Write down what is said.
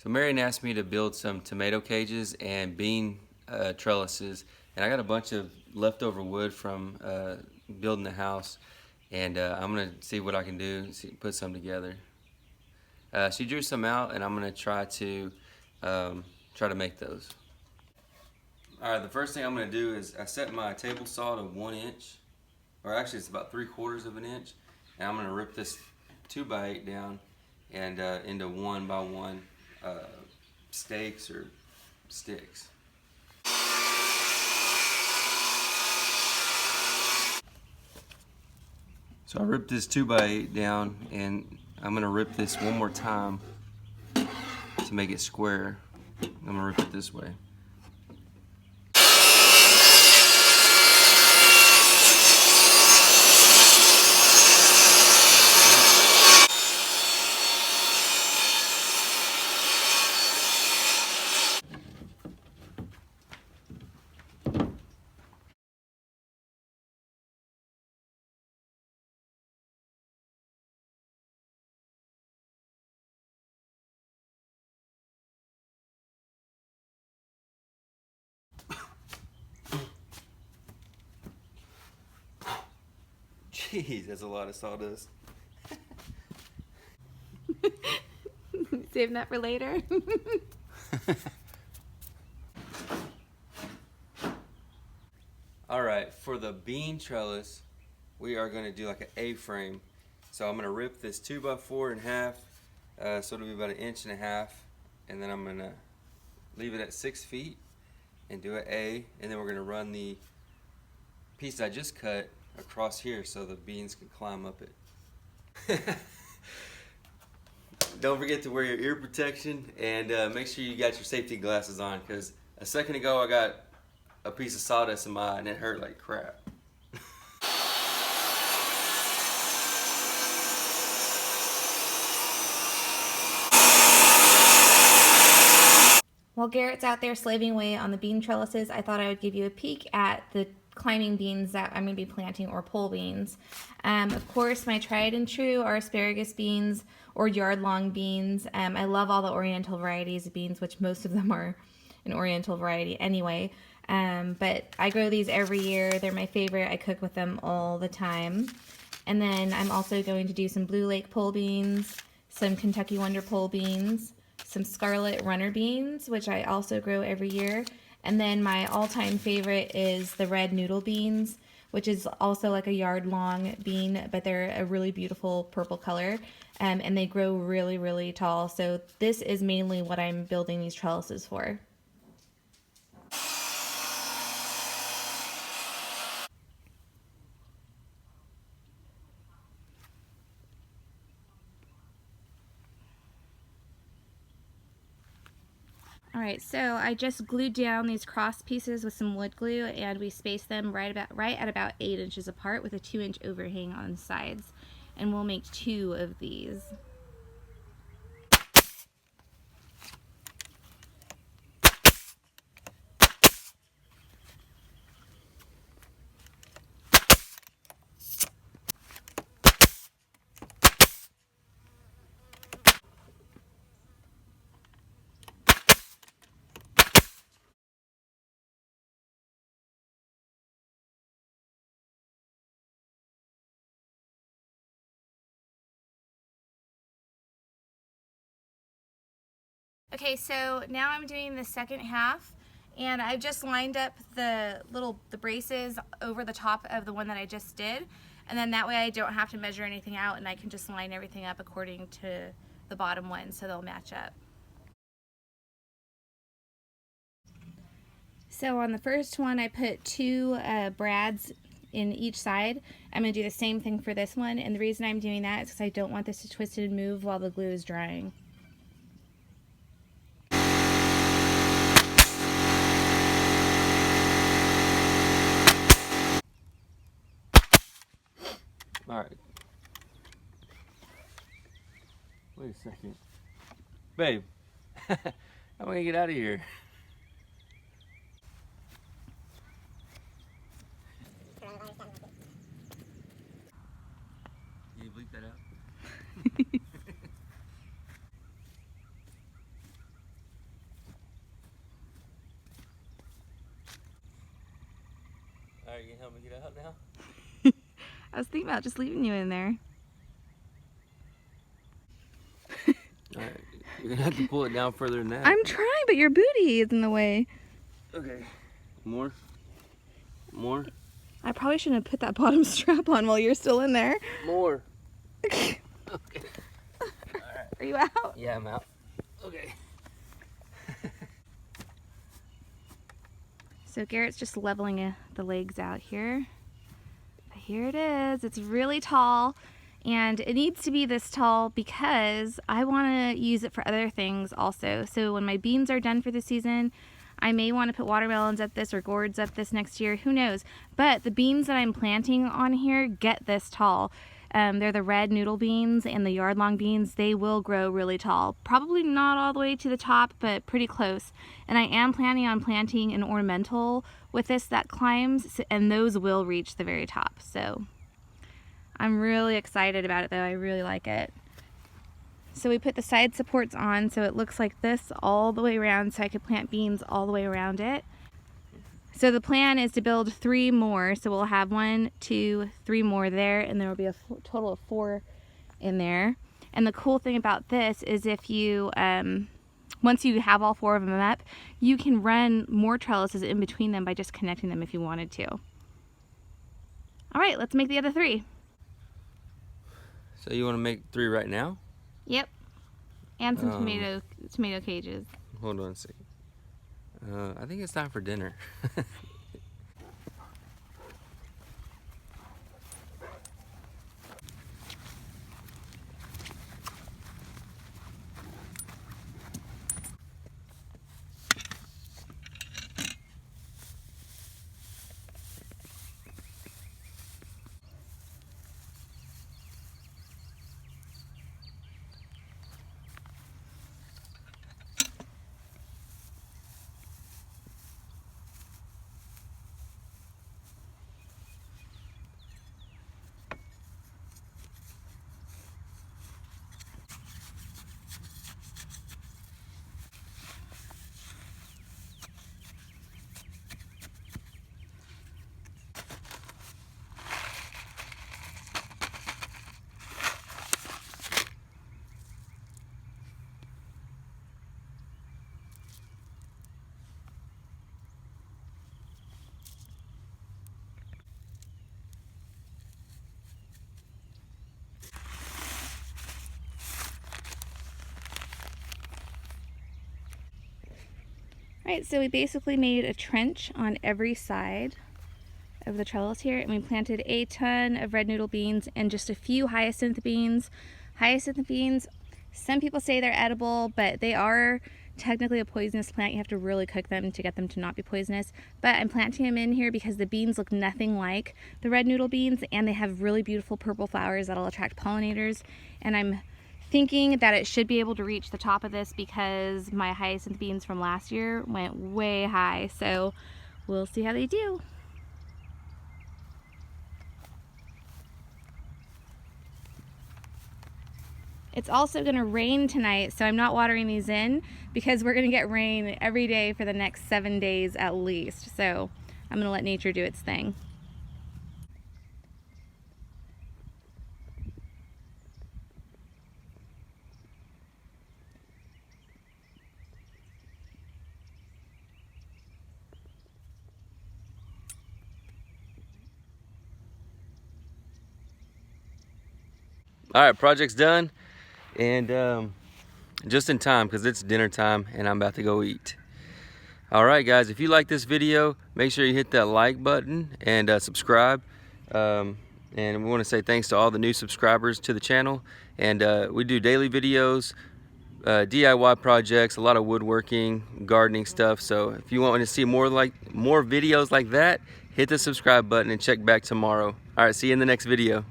So Marion asked me to build some tomato cages and bean trellises, and I got a bunch of leftover wood from building the house, and I'm gonna see what I can do, put some together. She drew some out, and I'm gonna try to make those. All right, the first thing I'm gonna do is I set my table saw to 1 inch, or actually it's about 3/4 of an inch, and I'm gonna rip this 2x8 down and into 1x1 stakes or sticks. So I ripped this 2x8 down, and I'm gonna rip this one more time to make it square. I'm gonna rip it this way. Jeez, that's a lot of sawdust. Save that for later. All right, for the bean trellis, we are going to do like an A-frame. So I'm going to rip this 2x4 in half, so it'll be about 1.5 inches, and then I'm going to leave it at 6 feet and do an A, and then we're going to run the piece I just cut across here so the beans can climb up it. Don't forget to wear your ear protection, and make sure you got your safety glasses on, because a second ago I got a piece of sawdust in my eye and it hurt like crap. While Garrett's out there slaving away on the bean trellises, I thought I would give you a peek at the climbing beans that I'm going to be planting, or pole beans. Of course, my tried and true are asparagus beans or yard-long beans. I love all the oriental varieties of beans, which most of them are an oriental variety anyway. But I grow these every year. They're my favorite. I cook with them all the time. And then I'm also going to do some Blue Lake pole beans, some Kentucky Wonder pole beans, some Scarlet Runner beans, which I also grow every year. And then my all-time favorite is the red noodle beans, which is also like a yard-long bean, but they're a really beautiful purple color, and they grow really, really tall. So this is mainly what I'm building these trellises for. Alright, so I just glued down these cross pieces with some wood glue, and we spaced them right at about 8 inches apart with a 2-inch overhang on the sides. And we'll make 2 of these. Okay, so now I'm doing the second half, and I've just lined up the braces over the top of the one that I just did, and then that way I don't have to measure anything out, and I can just line everything up according to the bottom one so they'll match up. So on the first one I put 2 brads in each side. I'm going to do the same thing for this one, and the reason I'm doing that is because I don't want this to twist and move while the glue is drying. All right. Wait a second. Babe, how am I gonna get out of here? Can you bleep that out? Alright, you can help me get out now? I was thinking about just leaving you in there. Alright, you're gonna have to pull it down further than that. I'm trying, but your booty is in the way. Okay. More? More? I probably shouldn't have put that bottom strap on while you're still in there. More. Okay. Alright. Are you out? Yeah, I'm out. Okay. So Garrett's just leveling the legs out here. But here it is. It's really tall, and it needs to be this tall because I want to use it for other things also. So when my beans are done for the season, I may want to put watermelons up this or gourds up this next year. Who knows? But the beans that I'm planting on here get this tall. They're the red noodle beans and the yard-long beans. They will grow really tall. Probably not all the way to the top, but pretty close. And I am planning on planting an ornamental with this that climbs, and those will reach the very top. So I'm really excited about it, though. I really like it. So we put the side supports on so it looks like this all the way around, so I could plant beans all the way around it. So the plan is to build 3 more. So we'll have 1, 2, 3 more there, and there will be a total of 4 in there. And the cool thing about this is if you, once you have all 4 of them up, you can run more trellises in between them by just connecting them if you wanted to. All right, let's make the other 3. So you want to make 3 right now? Yep. And some tomato cages. Hold on a second. I think it's time for dinner. Alright, so we basically made a trench on every side of the trellis here, and we planted a ton of red noodle beans and just a few hyacinth beans. Hyacinth beans, some people say they're edible, but they are technically a poisonous plant. You have to really cook them to get them to not be poisonous. But I'm planting them in here because the beans look nothing like the red noodle beans, and they have really beautiful purple flowers that'll attract pollinators. And I'm thinking that it should be able to reach the top of this because my hyacinth beans from last year went way high. So we'll see how they do. It's also going to rain tonight, so I'm not watering these in because we're going to get rain every day for the next 7 days at least. So I'm going to let nature do its thing. All right, project's done, and just in time because it's dinner time and I'm about to go eat. All right, guys, if you like this video, make sure you hit that like button and subscribe. And we want to say thanks to all the new subscribers to the channel. And we do daily videos, DIY projects, a lot of woodworking, gardening stuff. So if you want to see more videos like that, hit the subscribe button and check back tomorrow. All right, see you in the next video.